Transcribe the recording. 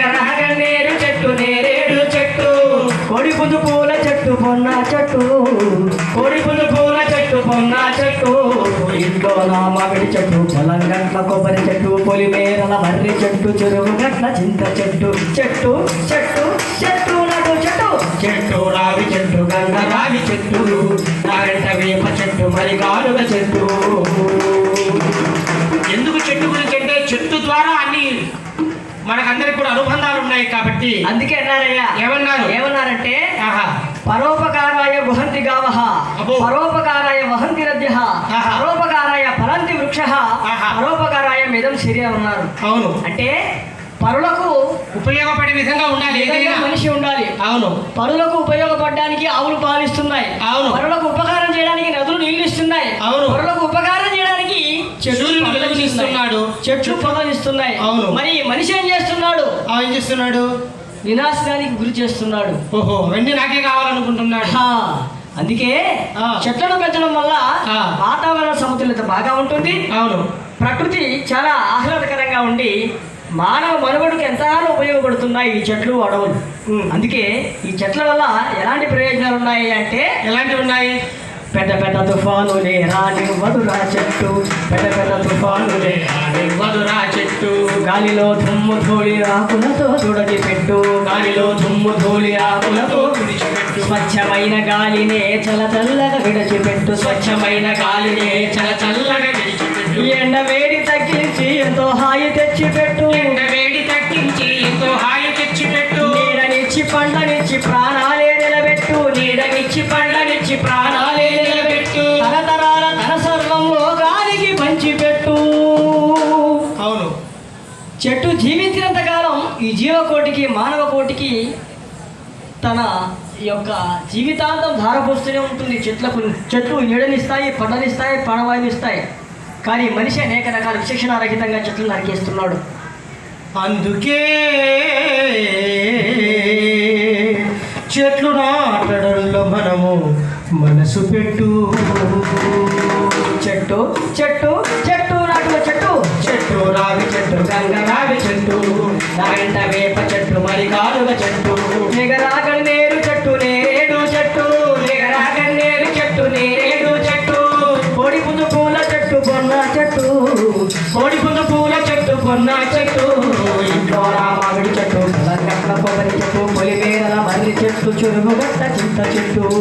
నేరేడు చెట్టు నేరేడు చెట్టు కోడిపుంజు పూల చెట్టు పొన్న చెట్టు కోడిపుంజు పూల చెట్టు పొన్న చెట్టు ఇంట్లో నా మామిడి చెట్టు పొలం గట్ల కొబ్బరి చెట్టు పొలిమేరల మర్రి చెట్టు చెరువు గట్ల చింత చెట్టు చెట్టు చెట్టు చెట్టు నడు చెట్టు చెట్టు రావి చెట్టు గంగ రావి చెట్టు నారెంట వేప చెట్టు మరి గాలుగ చెట్టు. ఎందుకు చెట్టు గురించి అంటే చెట్టు ద్వారా అన్ని మనకందరికి కూడా అనుబంధాలు ఉన్నాయి కాబట్టి అందుకే అన్నారయ్యా. ఏమన్నారంటే పరోపకారాయ వహంతి గావః పరోపకారాయ వహంతి నద్యః పరోపకారాయ ఫలంతి వృక్షః పరోపకారాయ మిదం శరీరం ఉన్నారు. అవును, అంటే పరులకు ఉపయోగపడే విధంగా ఉండాలి, మనిషి ఉండాలి. అవును, పరులకు ఉపయోగపడడానికి ఆవులు పాలిస్తున్నాయి. అవును, పరులకు ఉపకారం చేయడానికి నదులు నీళ్లు ఇస్తున్నాయి. అవును, పరులకు ఉపకారం చేయడానికి సూర్యుడు వెలుగునిస్తున్నాడు, చెట్లు పొదలిస్తున్నాయి. అవును, మరి మనిషి ఏం చేస్తున్నాడు? ఏం చేస్తున్నాడు? వినాశనానికి గురి చేస్తున్నాడు. ఓహో, అవన్నీ నాకే కావాలనుకుంటున్నాడు. అందుకే చెట్లను పెంచడం వల్ల వాతావరణ సమతుల్యత బాగా ఉంటుంది. అవును, ప్రకృతి చాలా ఆహ్లాదకరంగా ఉండి మానవ మనుగడకు ఎంతగానో ఉపయోగపడుతున్నాయి ఈ చెట్లు అడవులు. అందుకే ఈ చెట్ల వల్ల ఎలాంటి ప్రయోజనాలు ఉన్నాయి అంటే ఎలాంటివి ఉన్నాయి? పెద్ద పెద్ద తుఫానులే రానివ్వదురా చెట్టు పెద్ద పెద్ద తుఫానులే రానివ్వదురా చెట్టు గాలిలో దుమ్ము ధూళి ఆకులతో తుడచి పెట్టు గాలిలో దుమ్ము ధూళి ఆకులతో విడిచిపెట్టు స్వచ్ఛమైన గాలినే చల చల్లగా విడిచిపెట్టు స్వచ్ఛమైన గాలినే చల చల్లగా విడిచిపెట్టు ఎండ వేడి తగ్గించి ఎంతో హాయి తెచ్చిపెట్టు ఎండ వేడి తగ్గించి ఎంతో హాయి తెచ్చిపెట్టు నీడనిచ్చి పండ్లనిచ్చి ప్రాణాలే నిలబెట్టు నీడనిచ్చి పండ్లనిచ్చి ప్రాణాలే నిలబెట్టు తరతరాల తన సర్వంలో గాలికి పంచిపెట్టు. అవును, చెట్టు జీవించినంత కాలం ఈ జీవకోటికి మానవ కోటికి తన యొక్క జీవితాంతం ధారపోస్తూనే ఉంటుంది. చెట్లు నీడనిస్తాయి, పండ్లనిస్తాయి, ప్రాణవాయునిస్తాయి. కానీ మనిషి అనేక రకాల విచక్షణారహితంగా చెట్లు నరికేస్తున్నాడు. అందుకే చెట్లు నాటడంలో మనము మనసు పెట్టు. చెట్టు చెట్టు చెట్టు నాటుల చెట్టు చెట్టు రావి చెట్టు గంగ రావి చెట్టు నారెంట వేప చెట్టు మరి గాలుగ చెట్టు నిగరాగన్నేరు చెట్టు నేరేడు చెట్టు నిగరాగన్నేరు చెట్టు నేరేడు చెట్టు కోడిపుంజు పూల చెట్టు పొన్న చెట్టు కోడిపుంజు పూల చెట్టు పొన్న చెట్టు ఇంట్లో మామిడి చెట్టు కొబ్బరి చెట్టు పొలిమేరల మర్రి చెట్టు చెరువు గట్ట చింత చెట్టు.